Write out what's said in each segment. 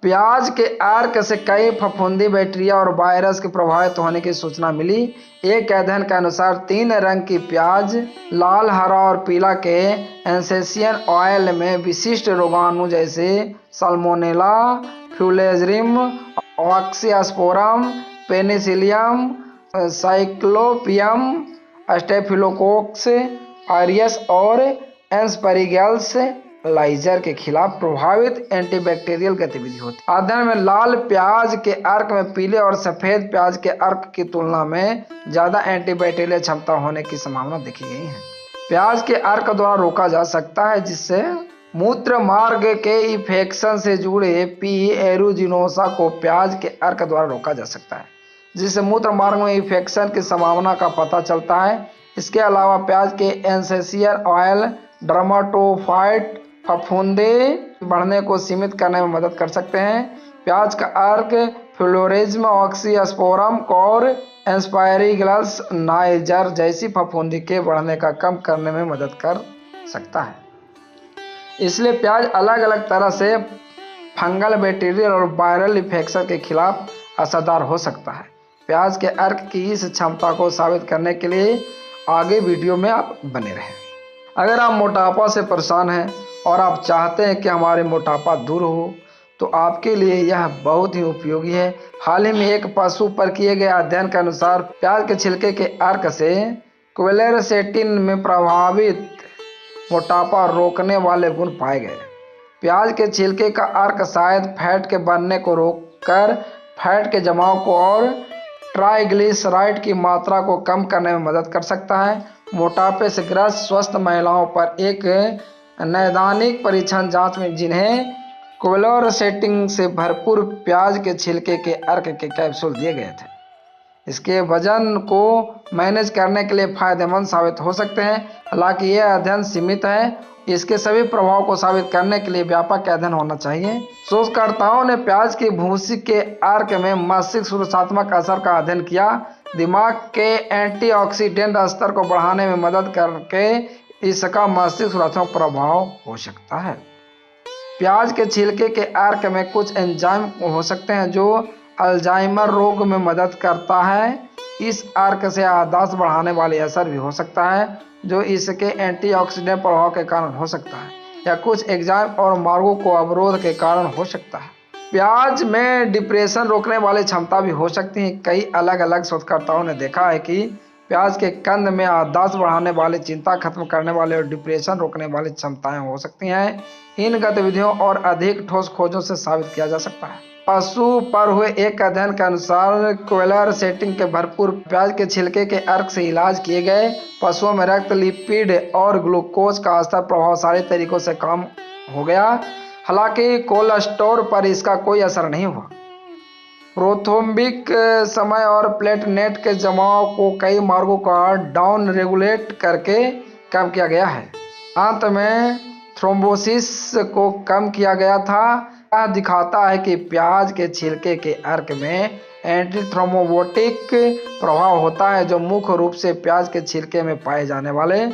प्याज के अर्क से कई फफूंदी बैक्टीरिया और वायरस के प्रभावित होने की सूचना मिली। एक अध्ययन के अनुसार 3 रंग की प्याज, लाल, हरा और पीला के एसेंशियल ऑयल में विशिष्ट रोगाणु जैसे साल्मोनेला, फ्लैजेरियम, oxysporum, penicillium, cyclopium, staphylococcus aureus और एस्परगिलस लाइजर के खिलाफ प्रभावित एंटीबैक्टीरियल गतिविधि होती है। अध्ययन में लाल प्याज के अर्क में पीले और सफेद प्याज के अर्क की तुलना में ज्यादा एंटीबैक्टीरियल क्षमता होने की संभावना देखी गई है। प्याज के अर्क द्वारा रोका जा सकता है, जिससे मूत्र मार्ग के इन्फेक्शन से जुड़े पी एरुजिनोसा को प्याज के अर्क द्वारा रोका जा सकता है, जिससे मूत्र मार्ग में इन्फेक्शन की संभावना का पता चलता है। इसके अलावा प्याज के एसेंशियल ऑयल डर्माटोफाइट फफूंदे बढ़ने को सीमित करने में मदद कर सकते हैं। प्याज का अर्क फ्लोरेज्म, ऑक्सीस्पोरम और एस्परगिलस नाइजर जैसी फफूंदी के बढ़ने का कम करने में मदद कर सकता है। इसलिए प्याज अलग अलग तरह से फंगल, बैक्टीरियल और वायरल इन्फेक्शन के खिलाफ असरदार हो सकता है। प्याज के अर्क की इस क्षमता को साबित करने के लिए आगे वीडियो में आप बने रहें। अगर आप मोटापा से परेशान हैं और आप चाहते हैं कि हमारे मोटापा दूर हो, तो आपके लिए यह बहुत ही उपयोगी है। हाल ही में एक पशु पर किए गए अध्ययन के अनुसार प्याज के छिलके के अर्क से क्वेलेरसेटिन में प्रभावित मोटापा रोकने वाले गुण पाए गए। प्याज के छिलके का अर्क शायद फैट के बनने को रोककर फैट के जमाव को और ट्राइग्लिसराइड की मात्रा को कम करने में मदद कर सकता है। मोटापे से ग्रस्त स्वस्थ महिलाओं पर एक नैदानिक परीक्षण जांच में जिन्हें क्वेलेरसेटिन से भरपूर प्याज के छिलके के अर्क के कैप्सूल दिए गए थे, इसके वजन को मैनेज करने के लिए फायदेमंद साबित हो सकते हैं। हालांकि यह अध्ययन सीमित है, इसके सभी प्रभाव को साबित करने के लिए व्यापक अध्ययन होना चाहिए। शोधकर्ताओं ने प्याज की भूसी के अर्क में मस्तिष्क सुरक्षात्मक असर का अध्ययन किया। दिमाग के एंटीऑक्सीडेंट स्तर को बढ़ाने में मदद करके इसका मस्तिष्क सुरक्षात्मक प्रभाव हो सकता है। प्याज के छिलके के अर्क में कुछ एंजाइम हो सकते हैं जो अल्जाइमर रोग में मदद करता है। इस अर्क से याददाश्त बढ़ाने वाले असर भी हो सकता है, जो इसके एंटीऑक्सीडेंट प्रभाव के कारण हो सकता है, या कुछ एंजाइम और मार्गों को अवरोध के कारण हो सकता है। प्याज में डिप्रेशन रोकने वाली क्षमता भी हो सकती है। कई अलग अलग शोधकर्ताओं ने देखा है कि प्याज के कंद में याददाश्त बढ़ाने वाले, चिंता खत्म करने वाले और डिप्रेशन रोकने वाली क्षमताएं हो सकती हैं। इन गतिविधियों और अधिक ठोस खोजों से साबित किया जा सकता है। पशु पर हुए एक अध्ययन के अनुसार क्वेलेरसेटिन के भरपूर प्याज के छिलके के अर्क से इलाज किए गए पशुओं में रक्त, लिपिड और ग्लूकोज का स्तर प्रभावशाली तरीकों से कम हो गया। हालांकि कोलेस्ट्रॉल पर इसका कोई असर नहीं हुआ। प्रोथ्रोम्बिक समय और प्लेटलेट के जमाव को कई मार्गों का डाउन रेगुलेट करके कम किया गया है। अंत में थ्रोम्बोसिस को कम किया गया था। यह दिखाता है कि प्याज के छिलके के अर्क में एंटी थ्रोम्बोटिक प्रभाव होता है, जो मुख्य रूप से प्याज के छिलके में पाए जाने वाले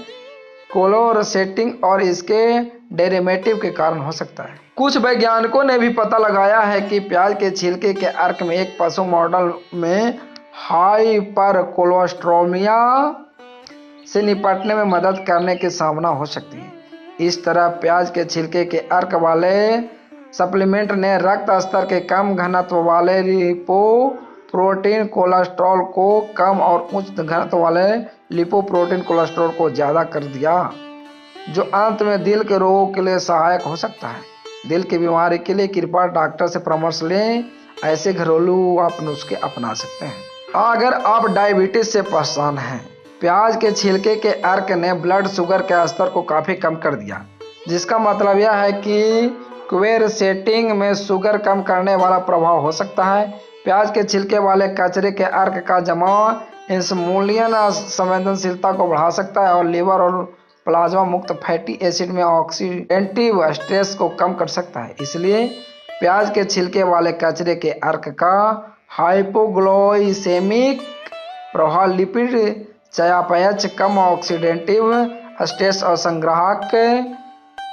क्वेलेरसेटिन और इसके डेरिवेटिव के कारण हो सकता है। कुछ वैज्ञानिकों ने भी पता लगाया है कि प्याज के छिलके के अर्क में एक पशु मॉडल में हाइपरकोलेस्टेरोलिया से निपटने में मदद करने की संभावना हो सकती है। इस तरह प्याज के छिलके के अर्क वाले सप्लीमेंट ने रक्त स्तर के कम घनत्व वाले लिपोप्रोटीन कोलेस्ट्रॉल को कम और उच्च घनत्व वाले लिपोप्रोटीन कोलेस्ट्रॉल को ज़्यादा कर दिया, जो अंत में दिल के रोगों के लिए सहायक हो सकता है। दिल की बीमारी के लिए कृपया डॉक्टर से परामर्श लें। ऐसे घरेलू आप नुस्खे अपना सकते हैं। अगर आप डायबिटीज से परेशान हैं, प्याज के छिलके के अर्क ने ब्लड शुगर के स्तर को काफ़ी कम कर दिया, जिसका मतलब यह है कि क्वेलेरसेटिन में शुगर कम करने वाला प्रभाव हो सकता है। प्याज के छिलके वाले कचरे के अर्क का जमाव इंसुलिन संवेदनशीलता को बढ़ा सकता है और लीवर और प्लाज्मा मुक्त फैटी एसिड में ऑक्सीडेटिव स्ट्रेस को कम कर सकता है। इसलिए प्याज के छिलके वाले कचरे के अर्क का हाइपोग्लाइसेमिक प्रभाव लिपिड चयापचय, कम ऑक्सीडेटिव स्ट्रेस और संग्राहक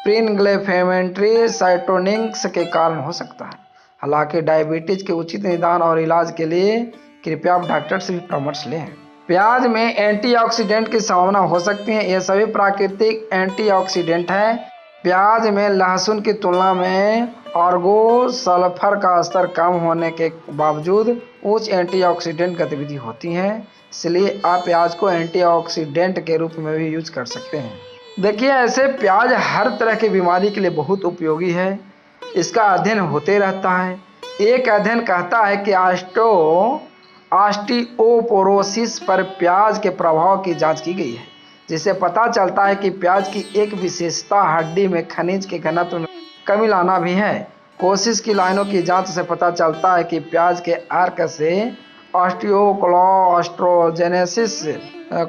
प्रीइंफ्लेमेटरी साइटोकिन्स के कारण हो सकता है। हालांकि डायबिटीज के उचित निदान और इलाज के लिए कृपया आप डॉक्टर से भी परामर्श लें। प्याज में एंटीऑक्सीडेंट की संभावना हो सकती है। ये सभी प्राकृतिक एंटीऑक्सीडेंट हैं। प्याज में लहसुन की तुलना में ऑर्गोसल्फर का स्तर कम होने के बावजूद उच्च एंटीऑक्सीडेंट गतिविधि होती है, इसलिए आप प्याज को एंटीऑक्सीडेंट के रूप में भी यूज कर सकते हैं। देखिए, ऐसे प्याज हर तरह की बीमारी के लिए बहुत उपयोगी है। इसका अध्ययन होते रहता है। एक अध्ययन कहता है कि ऑस्टियोपोरोसिस पर प्याज के प्रभाव की जांच की गई है, जिससे पता चलता है कि प्याज की एक विशेषता हड्डी में खनिज के घनत्व में कमी लाना भी है। कोशिश की लाइनों की जांच से पता चलता है कि प्याज के अर्क से ऑस्टियोक्लास्ट्रोजेनेसिस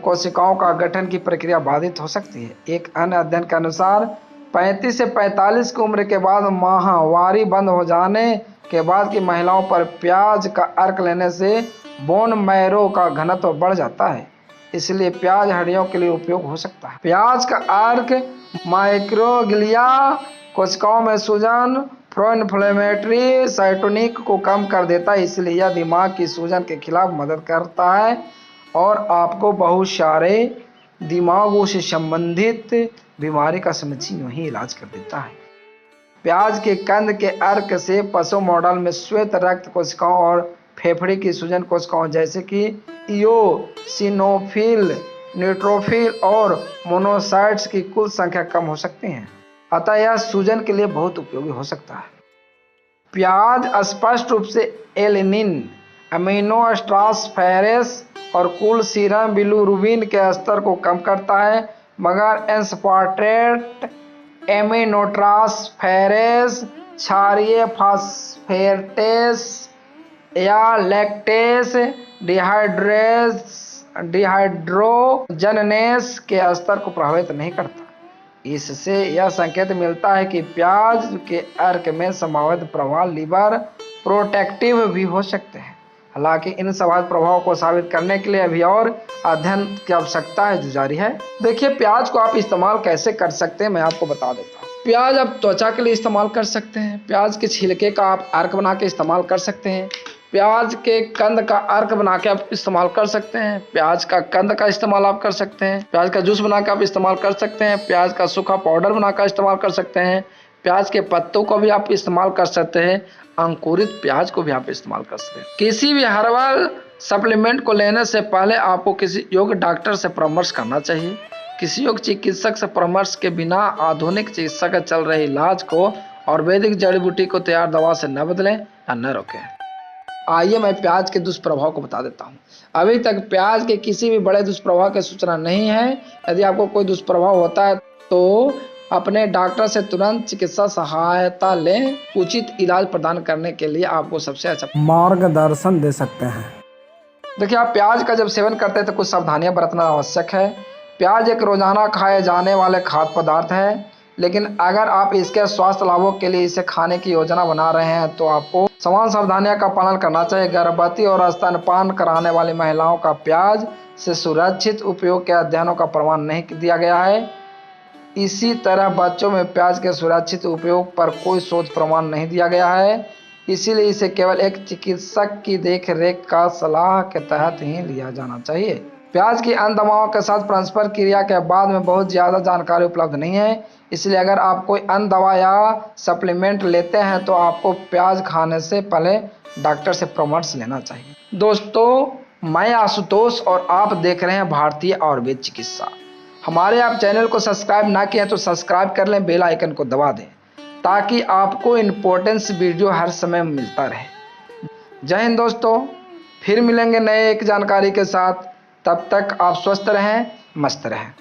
कोशिकाओं का गठन की प्रक्रिया बाधित हो सकती है। एक अन्य अध्ययन के अनुसार 35 से 45 की उम्र के बाद माहवारी बंद हो जाने के बाद की महिलाओं पर प्याज का अर्क लेने से बोन मैरो का घनत्व बढ़ जाता है, इसलिए प्याज हड्डियों के लिए उपयोग हो सकता है। प्याज का अर्क माइक्रोग्लिया कोशिकाओं में सूजन, प्रो इन्फ्लेमेटरी साइटोनिक को कम कर देता है, इसलिए यह दिमाग की सूजन के खिलाफ मदद करता है और आपको बहुत सारे दिमागों से संबंधित बीमारी का समझी वही इलाज कर देता है। प्याज के कंद के अर्क से पशु मॉडल में श्वेत रक्त कोशिकाओं और फेफड़े की सूजन कोशिकाओं जैसे कि इओसिनोफिल, न्यूट्रोफिल और मोनोसाइट्स की कुल संख्या कम हो सकती है, अतः यह सूजन के लिए बहुत उपयोगी हो सकता है। प्याज स्पष्ट रूप से एलिनिन, अमीनोट्रांसफेरेज और कुल सीरम बिलिरुबिन के स्तर को कम करता है, मगर एस्पार्टेट, एमिनोट्रांसफेरेज, क्षारीय फास्फेटेस या लैक्टेस डिहाइड्रोजनेस के स्तर को प्रभावित नहीं करता। इससे यह संकेत मिलता है कि प्याज के अर्क में संभावित प्रभाव लीवर प्रोटेक्टिव भी हो सकते हैं। हालांकि इन संभावित प्रभावों को साबित करने के लिए अभी और अध्ययन की आवश्यकता है जो जारी है। देखिए, प्याज को आप इस्तेमाल कैसे कर सकते हैं, मैं आपको बता देता हूँ। प्याज आप त्वचा के लिए इस्तेमाल कर सकते हैं। प्याज के छिलके का आप अर्क बना के इस्तेमाल कर सकते हैं। प्याज के कंद का अर्क बना के आप इस्तेमाल कर सकते हैं। प्याज का कंद का इस्तेमाल आप कर सकते हैं। प्याज का जूस बना के आप इस्तेमाल कर सकते हैं। प्याज का सूखा पाउडर बनाकर इस्तेमाल कर सकते हैं। प्याज के पत्तों को भी आप इस्तेमाल कर सकते हैं। अंकुरित प्याज को भी आप इस्तेमाल कर सकते हैं। किसी भी हर्बल सप्लीमेंट को लेने से पहले आपको किसी योग्य डॉक्टर से परामर्श करना चाहिए। किसी योग्य चिकित्सक से परामर्श के बिना आधुनिक चिकित्सा का चल रहे इलाज को और वैदिक जड़ी बूटी को तैयार दवा से न बदलें या न रोकें। आइए मैं प्याज के दुष्प्रभाव को बता देता हूँ। अभी तक प्याज के किसी भी बड़े दुष्प्रभाव की सूचना नहीं है। यदि आपको कोई दुष्प्रभाव होता है तो अपने डॉक्टर से तुरंत चिकित्सा सहायता लें। उचित इलाज प्रदान करने के लिए आपको सबसे अच्छा मार्गदर्शन दे सकते हैं। देखिए, आप प्याज का जब सेवन करते हैं तो कुछ सावधानियां बरतना आवश्यक है। प्याज एक रोजाना खाए जाने वाले खाद्य पदार्थ है, लेकिन अगर आप इसके स्वास्थ्य लाभों के लिए इसे खाने की योजना बना रहे हैं तो आपको समान सावधानियों का पालन करना चाहिए। गर्भवती और स्तनपान कराने वाली महिलाओं का प्याज से सुरक्षित उपयोग के अध्ययनों का प्रमाण नहीं दिया गया है। इसी तरह बच्चों में प्याज के सुरक्षित उपयोग पर कोई शोध प्रमाण नहीं दिया गया है, इसीलिए इसे केवल एक चिकित्सक की देखरेख का सलाह के तहत ही लिया जाना चाहिए। प्याज की अन्य दवाओं के साथ परस्पर क्रिया के बाद में बहुत ज़्यादा जानकारी उपलब्ध नहीं है, इसलिए अगर आप कोई अन्य दवा या सप्लीमेंट लेते हैं तो आपको प्याज खाने से पहले डॉक्टर से परामर्श लेना चाहिए। दोस्तों, मैं आशुतोष और आप देख रहे हैं भारतीय आयुर्वेद चिकित्सा। हमारे आप चैनल को सब्सक्राइब ना किया तो सब्सक्राइब कर लें, बेल आइकन को दबा दें ताकि आपको इम्पोर्टेंस वीडियो हर समय मिलता रहे। जय हिंद दोस्तों, फिर मिलेंगे नए एक जानकारी के साथ। तब तक आप स्वस्थ रहें, मस्त रहें।